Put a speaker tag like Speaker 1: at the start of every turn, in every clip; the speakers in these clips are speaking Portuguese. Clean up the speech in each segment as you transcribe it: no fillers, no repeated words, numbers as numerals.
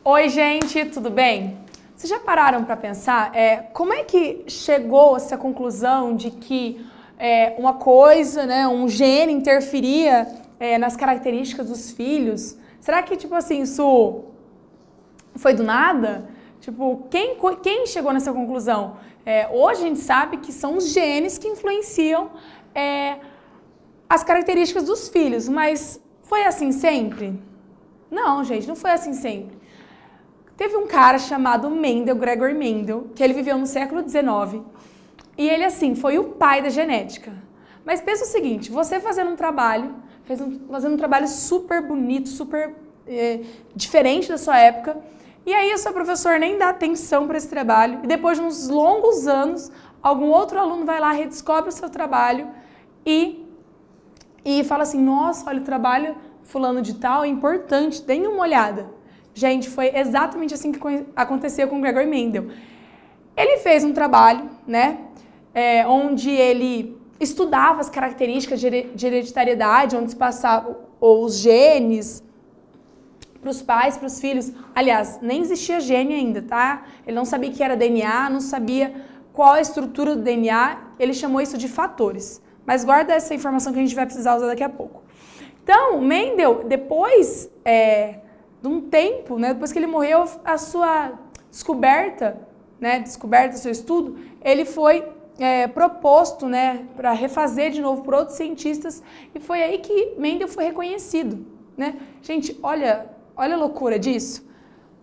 Speaker 1: Oi, gente, tudo bem? Vocês já pararam para pensar como é que chegou essa conclusão de que uma coisa, né, um gene interferia nas características dos filhos? Será que, tipo assim, isso foi do nada? Tipo, quem chegou nessa conclusão? Hoje a gente sabe que são os genes que influenciam as características dos filhos, mas foi assim sempre? Não, gente, não foi assim sempre. Teve um cara chamado Mendel, Gregor Mendel, que ele viveu no século XIX, e ele, assim, foi o pai da genética. Mas pensa o seguinte, você fazendo um trabalho super bonito, super diferente da sua época, e aí o seu professor nem dá atenção para esse trabalho, e depois de uns longos anos, algum outro aluno vai lá, redescobre o seu trabalho e fala assim, nossa, olha, o trabalho fulano de tal é importante, deem uma olhada. Gente, foi exatamente assim que aconteceu com o Gregor Mendel. Ele fez um trabalho, né, onde ele estudava as características de hereditariedade, onde se passavam os genes para os pais, para os filhos. Aliás, nem existia gene ainda, tá? Ele não sabia o que era DNA, não sabia qual a estrutura do DNA, ele chamou isso de fatores. Mas guarda essa informação que a gente vai precisar usar daqui a pouco. Então, Mendel, depois de um tempo, né, depois que ele morreu, a sua descoberta, seu estudo, ele foi proposto, né, para refazer de novo por outros cientistas, e foi aí que Mendel foi reconhecido, né? Gente, olha a loucura disso.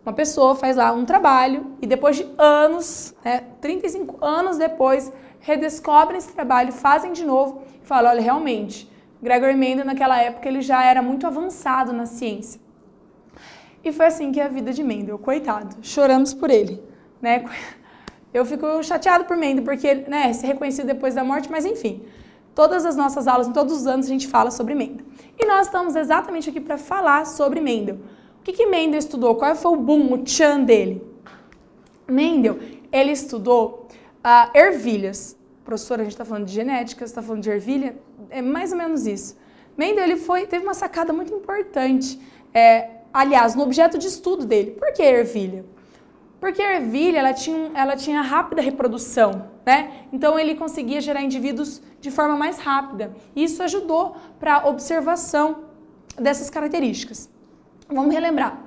Speaker 1: Uma pessoa faz lá um trabalho e depois de anos, 35 anos depois, redescobrem esse trabalho, fazem de novo e falam, olha, realmente, Gregor Mendel naquela época ele já era muito avançado na ciência. E foi assim que é a vida de Mendel, coitado, choramos por ele, né? Eu fico chateado por Mendel, porque né, ser reconhecido depois da morte, mas enfim, todas as nossas aulas, em todos os anos, a gente fala sobre Mendel. E nós estamos exatamente aqui para falar sobre Mendel. O que Mendel estudou? Qual foi o boom, o tchan dele? Mendel, ele estudou ervilhas. Professora, a gente está falando de genética, você está falando de ervilha? É mais ou menos isso. Mendel, ele teve uma sacada muito importante, aliás, no objeto de estudo dele. Por que ervilha? Porque a ervilha, ela tinha rápida reprodução, né? Então, ele conseguia gerar indivíduos de forma mais rápida. E isso ajudou para a observação dessas características. Vamos relembrar.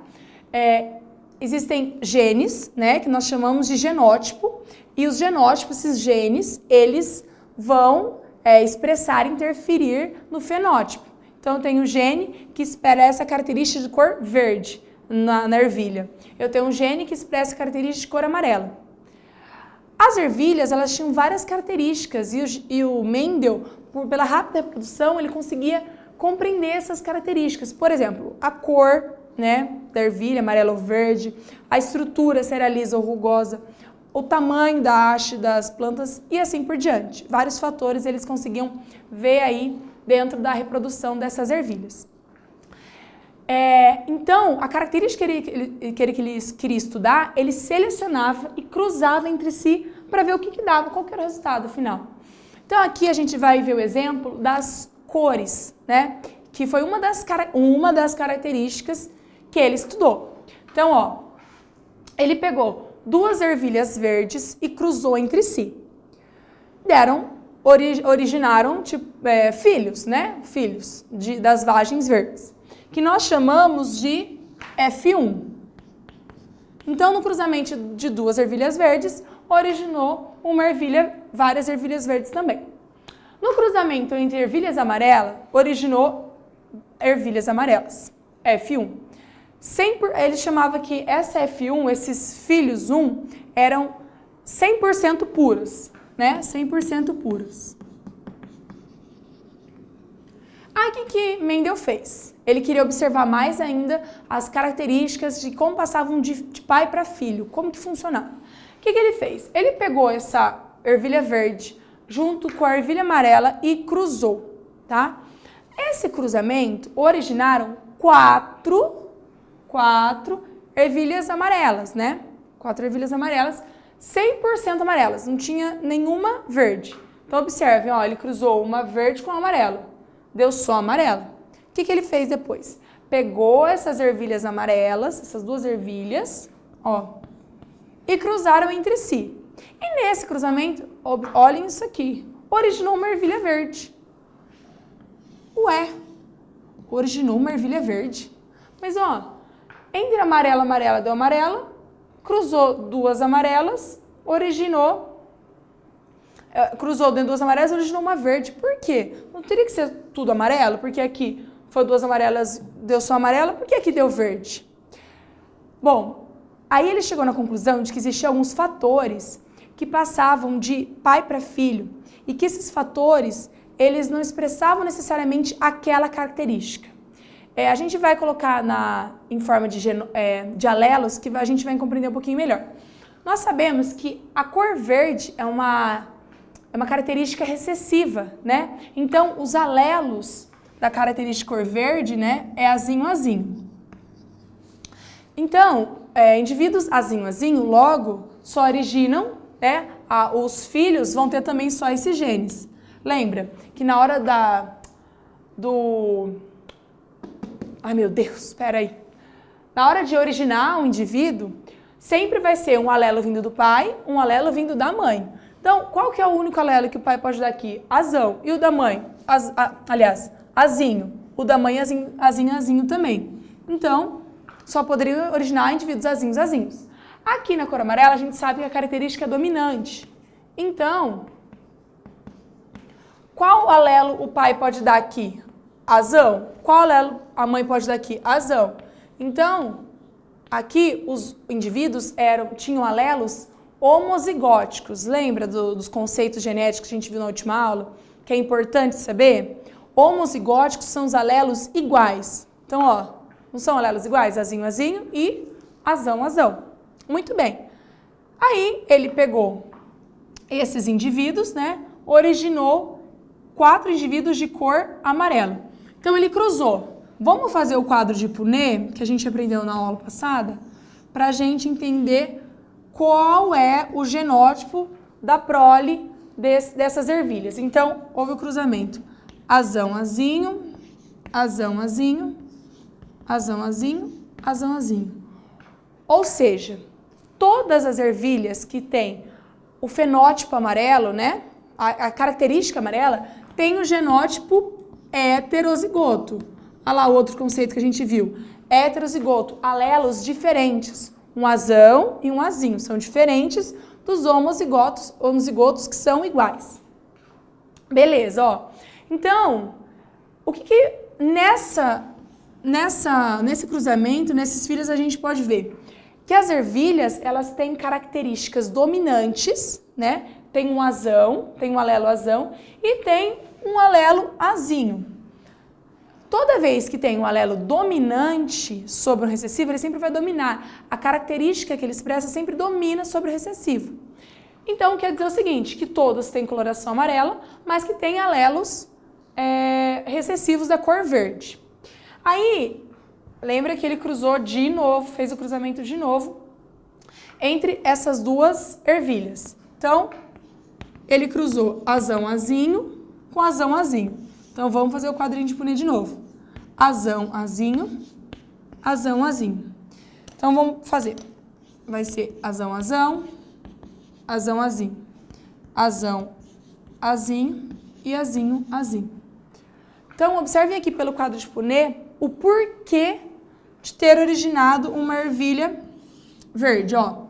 Speaker 1: Existem genes, né, que nós chamamos de genótipo, e os genótipos, esses genes, eles vão expressar, interferir no fenótipo. Então, eu tenho um gene que expressa a característica de cor verde na ervilha. Eu tenho um gene que expressa a característica de cor amarela. As ervilhas, elas tinham várias características e o Mendel, pela rápida reprodução, ele conseguia compreender essas características. Por exemplo, a cor, né, da ervilha, amarela ou verde, a estrutura, se era lisa ou rugosa, o tamanho da haste das plantas e assim por diante. Vários fatores eles conseguiam ver aí dentro da reprodução dessas ervilhas. Então, a característica que ele queria estudar, ele selecionava e cruzava entre si para ver o que dava, qual que era o resultado final. Então, aqui a gente vai ver o exemplo das cores, né? Que foi uma das características que ele estudou. Então, ó, ele pegou duas ervilhas verdes e cruzou entre si. Originaram filhos, né? Filhos das vagens verdes, que nós chamamos de F1. Então, no cruzamento de duas ervilhas verdes, originou várias ervilhas verdes também. No cruzamento entre ervilhas amarelas, originou ervilhas amarelas, F1. Ele chamava que essa F1, esses filhos 1, eram 100% puros, né? 100% puros. Aí, o que Mendel fez? Ele queria observar mais ainda as características de como passavam de pai para filho, como que funcionava. O que ele fez? Ele pegou essa ervilha verde junto com a ervilha amarela e cruzou, tá? Esse cruzamento originaram quatro ervilhas amarelas, né? 4 ervilhas amarelas, 100% amarelas, não tinha nenhuma verde. Então, observem, ó, ele cruzou uma verde com amarelo, deu só amarelo. O que ele fez depois? Pegou essas ervilhas amarelas, essas duas ervilhas, ó, e cruzaram entre si. E nesse cruzamento, olhem isso aqui, originou uma ervilha verde. Ué, originou uma ervilha verde. Mas, ó, entre amarela e amarela deu amarela, cruzou duas amarelas, cruzou dentro de duas amarelas, originou uma verde. Por quê? Não teria que ser tudo amarelo? Porque aqui foi duas amarelas, deu só amarela, por que aqui deu verde? Bom, aí ele chegou na conclusão de que existiam alguns fatores que passavam de pai para filho e que esses fatores, eles não expressavam necessariamente aquela característica. A gente vai colocar em forma de alelos que a gente vai compreender um pouquinho melhor. Nós sabemos que a cor verde é uma característica recessiva, né? Então, os alelos da característica cor verde, né, é azinho, azinho. Então, indivíduos azinho, azinho, logo, só originam, né, os filhos vão ter também só esses genes. Lembra que na hora ai, meu Deus, espera aí. Na hora de originar um indivíduo, sempre vai ser um alelo vindo do pai, um alelo vindo da mãe. Então, qual que é o único alelo que o pai pode dar aqui? Azão. E o da mãe? Azinho. O da mãe, azinho também. Então, só poderia originar indivíduos azinhos, azinhos. Aqui na cor amarela, a gente sabe que a característica é dominante. Então, qual alelo o pai pode dar aqui? Azão. Qual alelo a mãe pode dar aqui? Azão. Então, aqui os indivíduos tinham alelos homozigóticos. Lembra dos conceitos genéticos que a gente viu na última aula? Que é importante saber? Homozigóticos são os alelos iguais. Então, ó, não são alelos iguais? Azinho, azinho e azão, azão. Muito bem. Aí, ele pegou esses indivíduos, né? Originou 4 indivíduos de cor amarela. Então, ele cruzou. Vamos fazer o quadro de Punnett, que a gente aprendeu na aula passada, para a gente entender qual é o genótipo da prole dessas ervilhas. Então, houve o cruzamento. Azão, azinho, azão, azinho, azão, azinho, azão, azinho. Ou seja, todas as ervilhas que têm o fenótipo amarelo, né? A característica amarela, tem o genótipo heterozigoto. Olha lá o outro conceito que a gente viu. Heterozigoto, alelos diferentes. Um azão e um azinho. São diferentes dos homozigotos que são iguais. Beleza, ó. Então, o que nesse cruzamento, nesses filhos, a gente pode ver? Que as ervilhas, elas têm características dominantes, né? Tem um azão, tem um alelo azão e tem um alelo azinho. Toda vez que tem um alelo dominante sobre o recessivo, ele sempre vai dominar. A característica que ele expressa sempre domina sobre o recessivo. Então, quer dizer o seguinte, que todos têm coloração amarela, mas que têm alelos recessivos da cor verde. Aí, lembra que ele cruzou de novo, fez o cruzamento de novo entre essas duas ervilhas. Então, ele cruzou azão, azinho com azão, azinho. Então, vamos fazer o quadrinho de Punnett de novo. Azão, azinho, azão, azinho. Então, vamos fazer. Vai ser azão, azão, azão, azinho. Azão, azinho e azinho, azinho. Então, observem aqui pelo quadro de Punnett o porquê de ter originado uma ervilha verde, ó.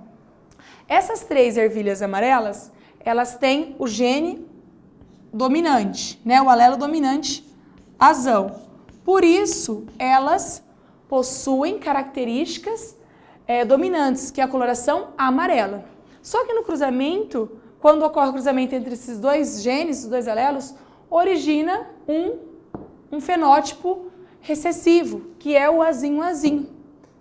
Speaker 1: Essas 3 ervilhas amarelas, elas têm o gene dominante, né? O alelo dominante azão. Por isso, elas possuem características dominantes, que é a coloração amarela. Só que no cruzamento, quando ocorre o cruzamento entre esses 2 genes, os 2 alelos, origina um fenótipo recessivo, que é o azinho-azinho,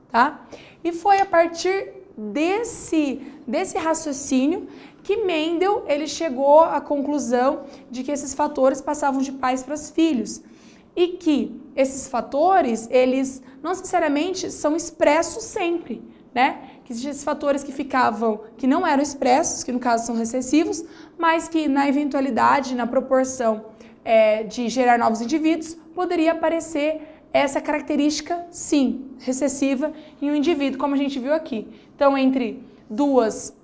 Speaker 1: tá? E foi a partir desse raciocínio que Mendel ele chegou à conclusão de que esses fatores passavam de pais para os filhos e que esses fatores, eles não necessariamente são expressos sempre, né? que existiam esses fatores que ficavam, que não eram expressos, que no caso são recessivos, mas que na eventualidade, na proporção de gerar novos indivíduos, poderia aparecer essa característica, sim, recessiva em um indivíduo, como a gente viu aqui. Então, entre duas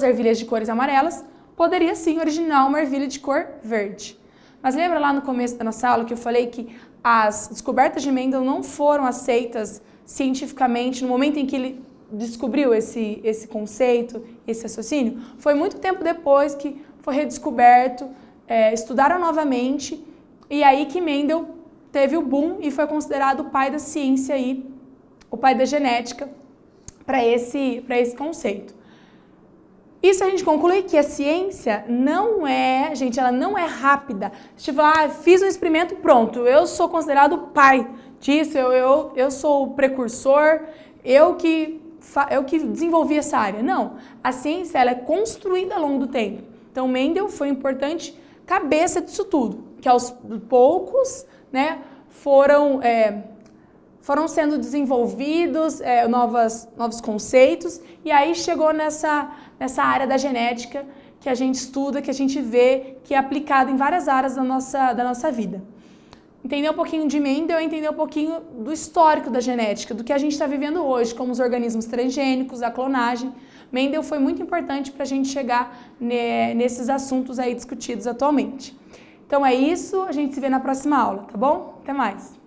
Speaker 1: ervilhas de cores amarelas, poderia sim originar uma ervilha de cor verde. Mas lembra lá no começo da nossa aula que eu falei que as descobertas de Mendel não foram aceitas cientificamente no momento em que ele descobriu esse conceito, esse raciocínio? Foi muito tempo depois que foi redescoberto, estudaram novamente, e aí que Mendel teve o boom e foi considerado o pai da ciência aí, o pai da genética para esse conceito. Isso a gente conclui que a ciência não é, gente, ela não é rápida. Tipo, fiz um experimento, pronto, eu sou considerado o pai disso, eu sou o precursor, eu que desenvolvi essa área. Não, a ciência ela é construída ao longo do tempo. Então, Mendel foi importante cabeça disso tudo, que aos poucos, né, foram sendo desenvolvidos novos conceitos, e aí chegou nessa área da genética que a gente estuda, que a gente vê, que é aplicada em várias áreas da nossa vida. Entender um pouquinho de Mendel é entender um pouquinho do histórico da genética, do que a gente está vivendo hoje, como os organismos transgênicos, a clonagem. Mendel foi muito importante para a gente chegar nesses assuntos aí discutidos atualmente. Então é isso, a gente se vê na próxima aula, tá bom? Até mais!